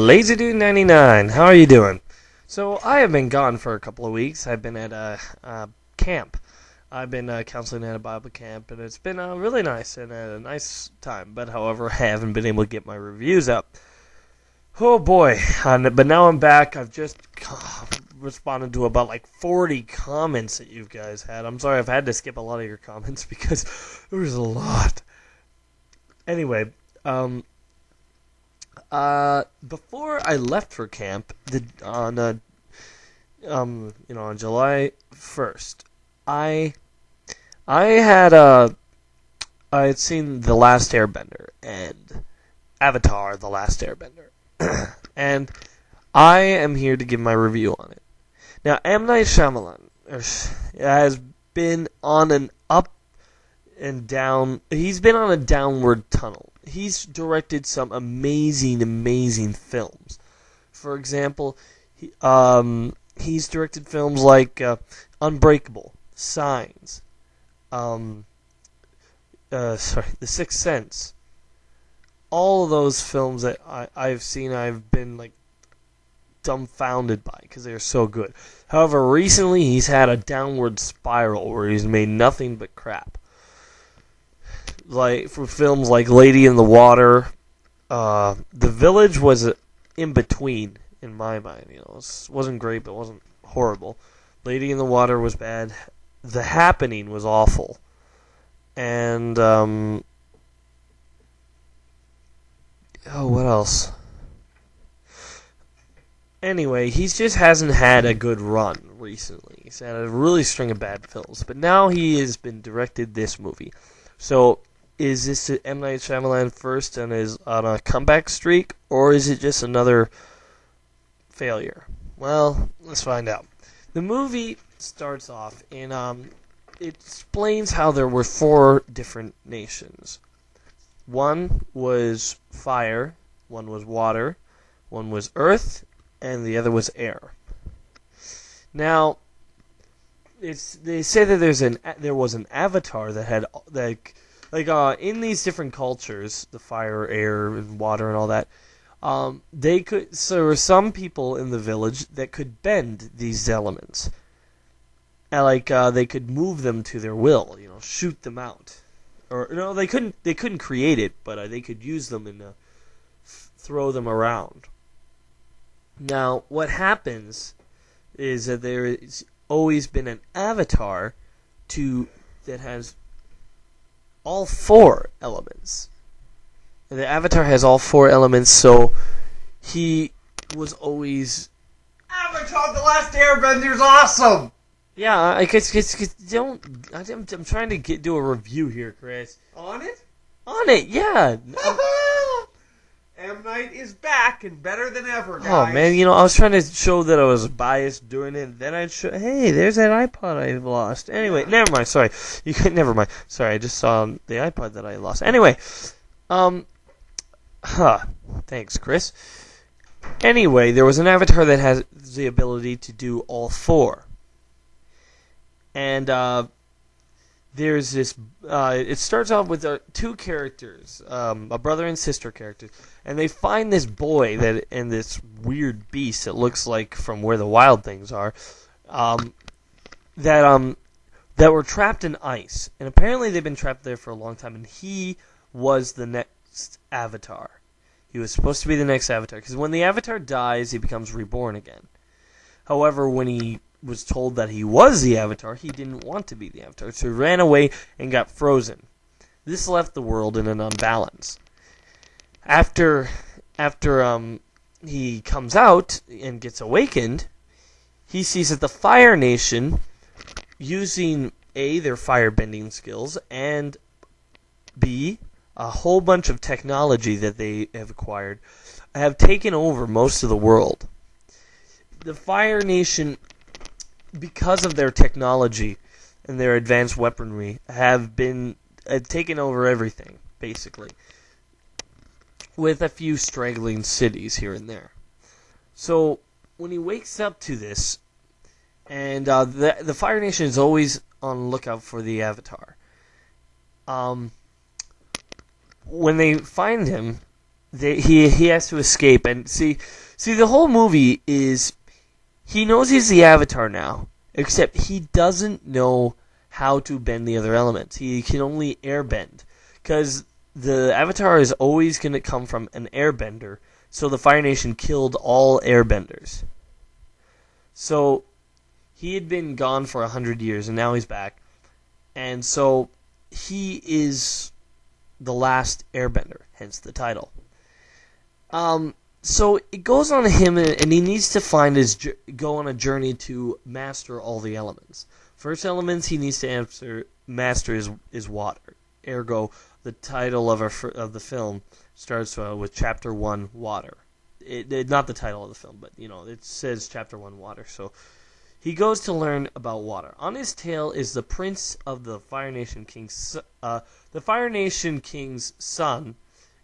LazyDude99, how are you doing? So, I have been gone for a couple of weeks. I've been at a camp. I've been counseling at a Bible camp, and it's been really nice and a nice time. But, however, I haven't been able to get my reviews up. Oh, boy. But now I'm back. I've just responded to about like 40 comments that you guys had. I'm sorry I've had to skip a lot of your comments because there was a lot. Anyway, before I left for camp, on July 1st, I had seen The Last Airbender and Avatar: The Last Airbender, and I am here to give my review on it. Now, M. Night Shyamalan has been on an up and down. He's been on a downward tunnel. He's directed some amazing films. For example, he's directed films like Unbreakable, Signs, The Sixth Sense. All of those films that I've seen, I've been like dumbfounded by because they're so good. However, recently he's had a downward spiral where he's made nothing but crap. Like for films like Lady in the Water, The Village was in between in my mind. It wasn't great, but it wasn't horrible. Lady in the Water was bad. The Happening was awful, and what else? Anyway, he just hasn't had a good run recently. He's had a really string of bad films, but now he has been directed this movie. So, is this M. Night Shyamalan first and is on a comeback streak, or is it just another failure? Well, let's find out. The movie starts off in it explains how there were 4 different nations. One was fire, one was water, one was earth, and the other was air. Now, they say that there was an avatar that had in these different cultures, the fire, air, and water, and all that. So there were some people in the village that could bend these elements, and they could move them to their will. Shoot them out, or no, they couldn't. They couldn't create it, but they could use them and throw them around. Now, what happens is that there has always been an avatar that has all 4 elements. And the avatar has all 4 elements, so he was always... Avatar: The Last Airbender's awesome! Yeah, I guess I'm trying to do a review here, Chris. On it? On it, yeah! M. Night is back and better than ever, guys. Oh, man, I was trying to show that I was biased doing it, and then I'd show, hey, there's that iPod I lost. Anyway, never mind, sorry. Never mind. Sorry, I just saw the iPod that I lost. Anyway, thanks, Chris. Anyway, there was an avatar that has the ability to do all 4. And, there's this, it starts off with 2 characters, a brother and sister character, and they find this boy and this weird beast that looks like from Where the Wild Things Are, that were trapped in ice, and apparently they've been trapped there for a long time, and he was the next avatar. He was supposed to be the next avatar, because when the avatar dies, he becomes reborn again. However, when he was told that he was the Avatar, he didn't want to be the Avatar, so he ran away and got frozen. This left the world in an unbalance. After he comes out and gets awakened, he sees that the Fire Nation, using A, their firebending skills, and B, a whole bunch of technology that they have acquired, have taken over most of the world. The Fire Nation, because of their technology and their advanced weaponry, have taken over everything, basically, with a few straggling cities here and there. So, when he wakes up to this, and the Fire Nation is always on the lookout for the Avatar. When they find him, he has to escape, and see the whole movie is he knows he's the Avatar now, except he doesn't know how to bend the other elements. He can only airbend, because the Avatar is always going to come from an airbender, so the Fire Nation killed all airbenders. So he had been gone for 100 years, and now he's back. And so he is the last airbender, hence the title. So it goes on him, and he needs to go on a journey to master all the elements. First elements he needs to master is water. Ergo, the title of the film starts with Chapter 1, Water. Not the title of the film, but it says Chapter 1, Water. So he goes to learn about water. On his tail is the prince of the Fire Nation King's. The Fire Nation King's son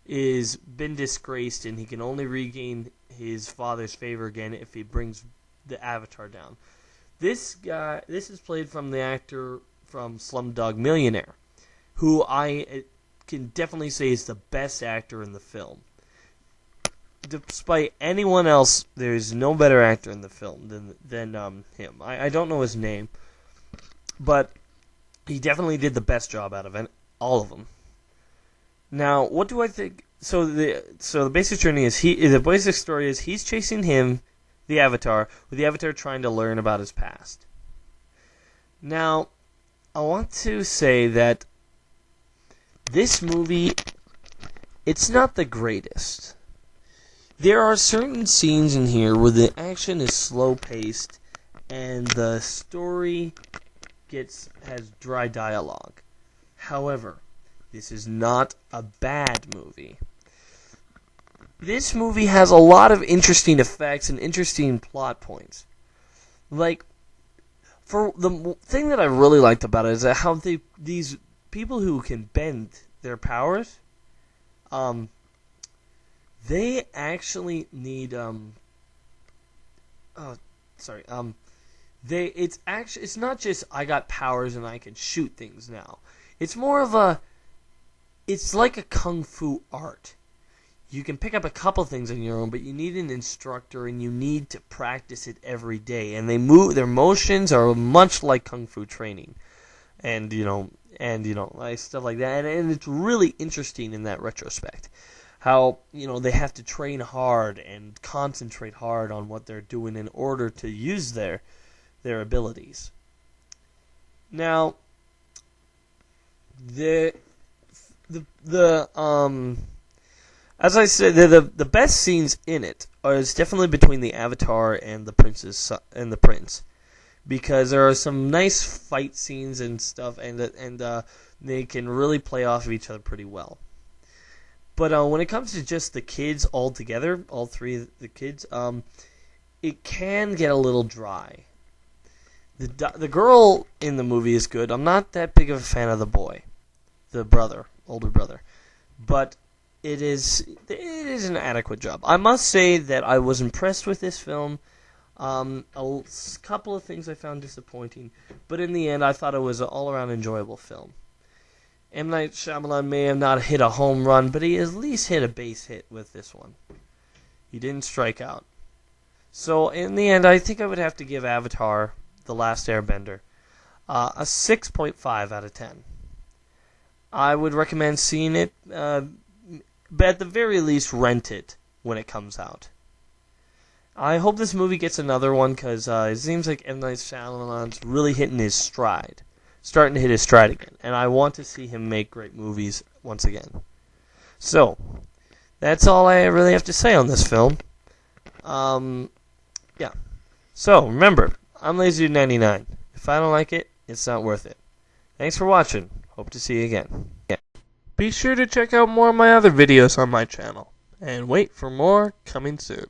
is been disgraced, and he can only regain his father's favor again if he brings the Avatar down. This is played from the actor from Slumdog Millionaire, who I can definitely say is the best actor in the film. Despite anyone else, there's no better actor in the film than him. I don't know his name, but he definitely did the best job out of all of them. Now, what do I think? So the basic journey is the basic story is he's chasing him, the Avatar, with the Avatar trying to learn about his past. Now, I want to say that this movie, it's not the greatest. There are certain scenes in here where the action is slow-paced and the story has dry dialogue. However, this is not a bad movie. This movie has a lot of interesting effects and interesting plot points. Like, for the thing that I really liked about it is that how these people who can bend their powers, they actually need it's not just I got powers and I can shoot things now. It's more of it's like a kung fu art. You can pick up a couple things on your own, but you need an instructor and you need to practice it every day. And their motions are much like kung fu training, and like stuff like that. And it's really interesting in that retrospect, how they have to train hard and concentrate hard on what they're doing in order to use their abilities. Now, as I said, the best scenes in it is definitely between the Avatar and the prince, because there are some nice fight scenes and stuff, and they can really play off of each other pretty well. But when it comes to just the kids all together, all three of the kids, it can get a little dry. The girl in the movie is good. I'm not that big of a fan of the boy, the older brother, but it is an adequate job. I must say that I was impressed with this film. A couple of things I found disappointing, but in the end, I thought it was an all-around enjoyable film. M. Night Shyamalan may have not hit a home run, but he at least hit a base hit with this one. He didn't strike out. So in the end, I think I would have to give Avatar: The Last Airbender a 6.5 out of 10. I would recommend seeing it, but at the very least, rent it when it comes out. I hope this movie gets another one, because it seems like M. Night Shyamalan's really hitting his stride. Starting to hit his stride again. And I want to see him make great movies once again. So, that's all I really have to say on this film. Yeah. So, remember, I'm LazyDude99. If I don't like it, it's not worth it. Thanks for watching. Hope to see you again. Yeah. Be sure to check out more of my other videos on my channel. And wait for more coming soon.